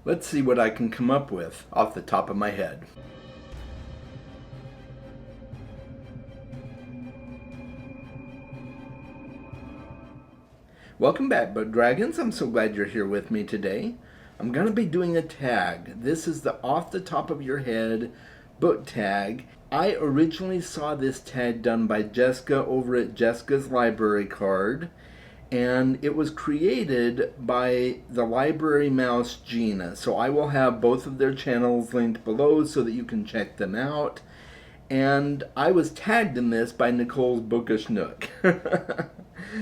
Let's see what I can come up with off the top of my head. Welcome back, Book Dragons. I'm so glad you're here with me today. I'm going to be doing a tag. This is the off the top of your head book tag. I originally saw this tag done by Jessica over at Jessica's Library Card, and it was created by the library mouse Gina. So I will have both of their channels linked below so that you can check them out. And I was tagged in this by Nicole's Bookish Nook.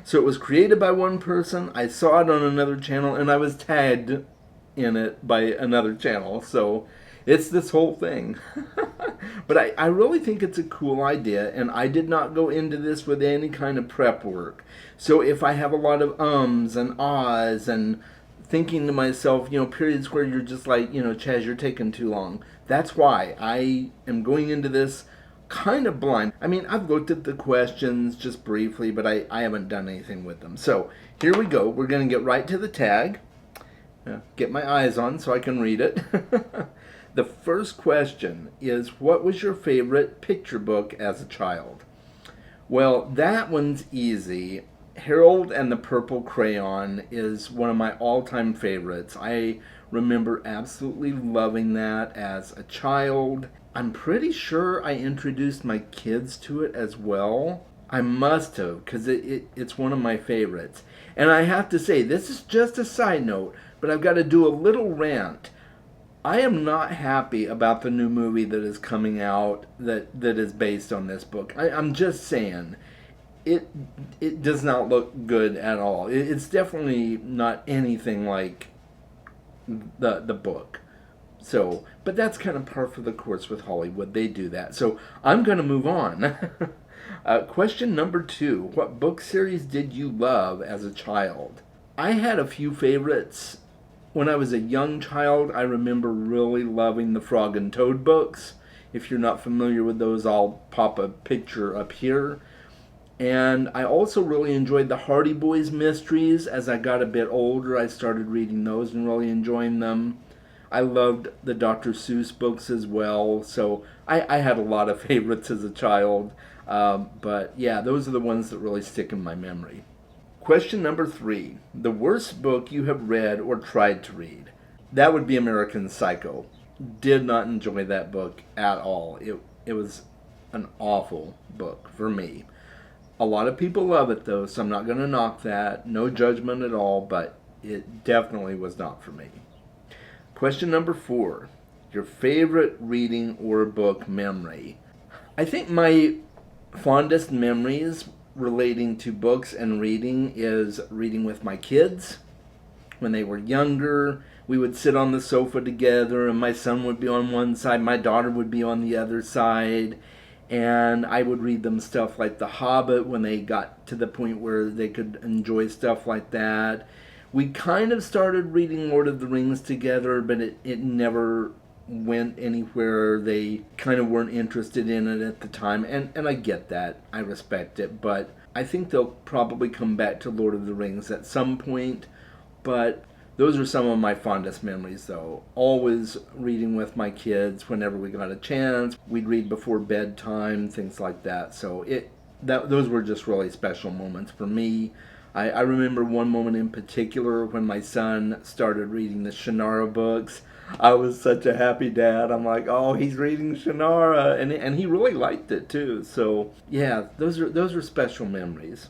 So it was created by one person, I saw it on another channel, and I was tagged in it by another channel. So it's this whole thing. But I really think it's a cool idea, and I did not go into this with any kind of prep work. So if I have a lot of ums and ahs and thinking to myself, periods where you're just like, Chaz, you're taking too long, that's why I am going into this kind of blind. I mean, I've looked at the questions just briefly, but I haven't done anything with them. So here we go. We're going to get right to the tag. Get my eyes on so I can read it. The first question is, what was your favorite picture book as a child? Well, that one's easy. Harold and the Purple Crayon is one of my all-time favorites. I remember absolutely loving that as a child. I'm pretty sure I introduced my kids to it as well. I must have, because it's one of my favorites. And I have to say, this is just a side note, but I've got to do a little rant. I am not happy about the new movie that is coming out that is based on this book. I'm just saying, it does not look good at all. It's definitely not anything like the book. So, but that's kind of par for the course with Hollywood. They do that. So I'm going to move on. Question number 2. What book series did you love as a child? I had a few favorites. When I was a young child, I remember really loving the Frog and Toad books. If you're not familiar with those, I'll pop a picture up here. And I also really enjoyed the Hardy Boys mysteries. As I got a bit older, I started reading those and really enjoying them. I loved the Dr. Seuss books as well. So I had a lot of favorites as a child. But yeah, those are the ones that really stick in my memory. Question number 3. The worst book you have read or tried to read? That would be American Psycho. Did not enjoy that book at all. It was an awful book for me. A lot of people love it though, so I'm not going to knock that. No judgment at all, but it definitely was not for me. Question number 4. Your favorite reading or book memory? I think my fondest memories relating to books and reading is reading with my kids. When they were younger, we would sit on the sofa together, and my son would be on one side, my daughter would be on the other side, and I would read them stuff like The Hobbit when they got to the point where they could enjoy stuff like that. We kind of started reading Lord of the Rings together, but it never went anywhere. They kind of weren't interested in it at the time, and I get that. I respect it, but I think they'll probably come back to Lord of the Rings at some point. But those are some of my fondest memories, though. Always reading with my kids whenever we got a chance. We'd read before bedtime, things like that. So those were just really special moments for me. I remember one moment in particular when my son started reading the Shannara books. I was such a happy dad. I'm like, oh, he's reading Shannara, and he really liked it too. So yeah, those are special memories.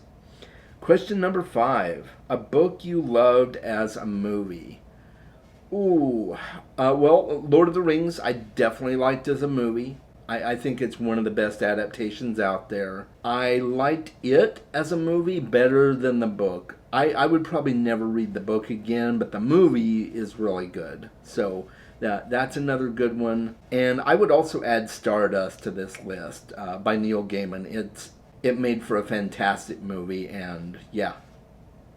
Question number 5: a book you loved as a movie? Ooh, well, Lord of the Rings I definitely liked as a movie. I think it's one of the best adaptations out there. I liked it as a movie better than the book. I would probably never read the book again, but the movie is really good. So that's another good one. And I would also add Stardust to this list by Neil Gaiman. It made for a fantastic movie, and yeah,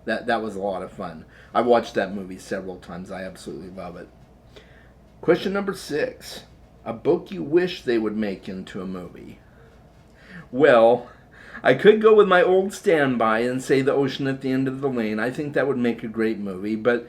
that was a lot of fun. I watched that movie several times. I absolutely love it. Question number 6. A book you wish they would make into a movie? Well, I could go with my old standby and say The Ocean at the End of the Lane. I think that would make a great movie, but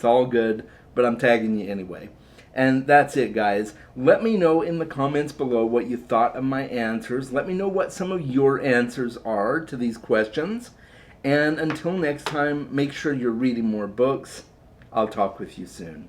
It's all good, but I'm tagging you anyway. And that's it, guys. Let me know in the comments below what you thought of my answers. Let me know what some of your answers are to these questions. And until next time, make sure you're reading more books. I'll talk with you soon.